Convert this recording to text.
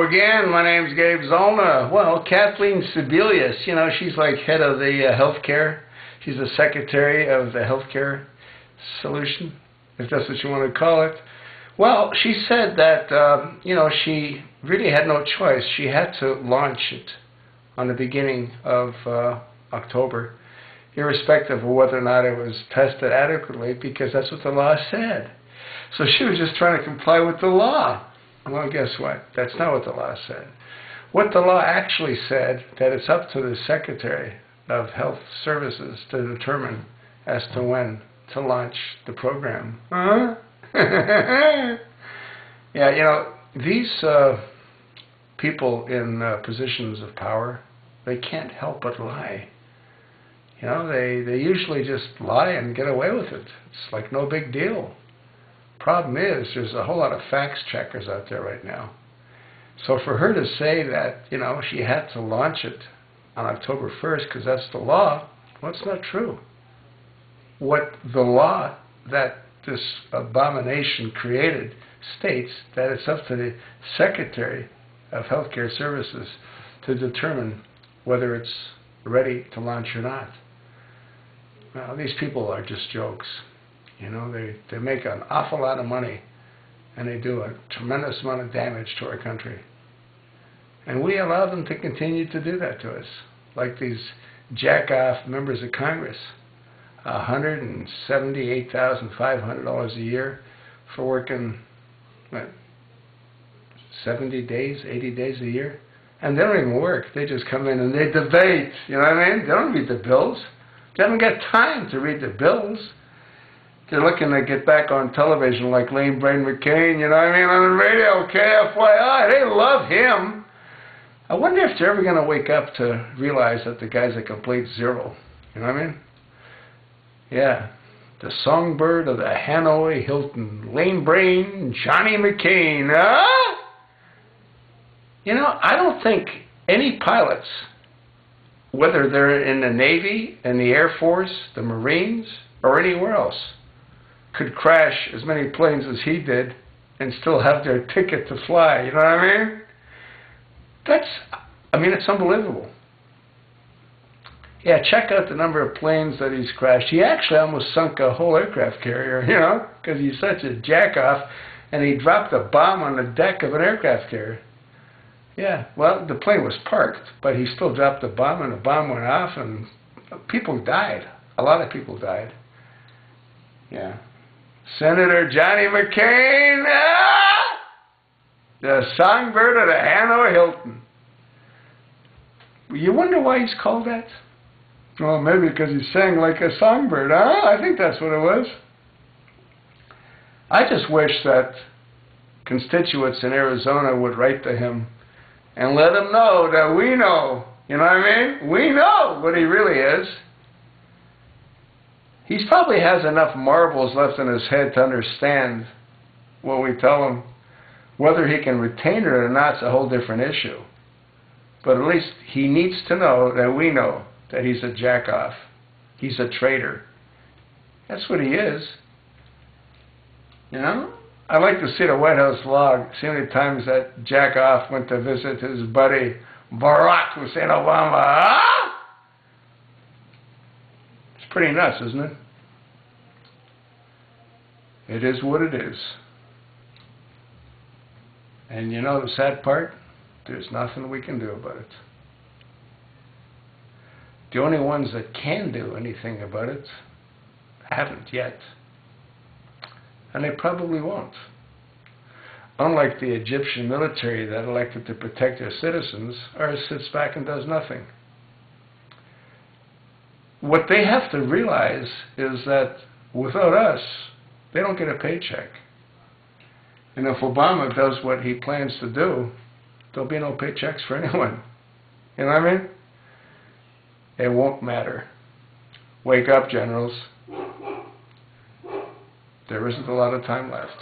Again, my name's Gabe Zollner. Well, Kathleen Sebelius, she's like head of the healthcare. She's the secretary of the healthcare solution, if that's what you want to call it. Well, she said that, she really had no choice. She had to launch it on the beginning of October, irrespective of whether or not it was tested adequately, because that's what the law said. So she was just trying to comply with the law. Well, guess what? That's not what the law said. What the law actually said, that it's up to the Secretary of Health Services to determine as to when to launch the program. Huh? Yeah, these people in positions of power, they can't help but lie. They usually just lie and get away with it. It's like no big deal. Problem is, there's a whole lot of fact checkers out there right now. So for her to say that, she had to launch it on October 1st because that's the law, well, it's not true. What the law that this abomination created states that it's up to the Secretary of Healthcare Services to determine whether it's ready to launch or not. Now, these people are just jokes. They make an awful lot of money, and they do a tremendous amount of damage to our country. And we allow them to continue to do that to us, like these jack-off members of Congress, $178,500 a year for working, 70 days, 80 days a year? And they don't even work. They just come in and they debate, you know what I mean? They don't read the bills. They haven't got time to read the bills. They're looking to get back on television like Lane Brain McCain, on the radio, KFYI. They love him. I wonder if they're ever going to wake up to realize that the guy's a complete zero. You know what I mean? Yeah. The songbird of the Hanoi Hilton, Lane Brain, Johnny McCain. Huh? I don't think any pilots, whether they're in the Navy, in the Air Force, the Marines, or anywhere else, could crash as many planes as he did and still have their ticket to fly. You know what I mean? It's unbelievable. Yeah, check out the number of planes that he's crashed. He actually almost sunk a whole aircraft carrier, because he's such a jack-off, and he dropped a bomb on the deck of an aircraft carrier. Yeah, well, the plane was parked, but he still dropped the bomb, and the bomb went off, and people died. A lot of people died. Yeah. Senator Johnny McCain, the songbird of the Hanoi Hilton. You wonder why he's called that? Well, maybe because he sang like a songbird, huh? I think that's what it was. I just wish that constituents in Arizona would write to him and let him know that we know, you know what I mean? We know what he really is. He probably has enough marbles left in his head to understand what we tell him. Whether he can retain it or not is a whole different issue. But at least he needs to know that we know that he's a jack-off. He's a traitor. That's what he is. I'd like to see the White House log, see how many times that jack-off went to visit his buddy Barack Hussein Obama. Ah! It's pretty nuts, isn't it? It is what it is. And the sad part? There's nothing we can do about it. The only ones that can do anything about it haven't yet. And they probably won't. Unlike the Egyptian military that elected to protect their citizens, ours sits back and does nothing. What they have to realize is that without us, they don't get a paycheck. And if Obama does what he plans to do, there'll be no paychecks for anyone. You know what I mean? It won't matter. Wake up, generals. There isn't a lot of time left.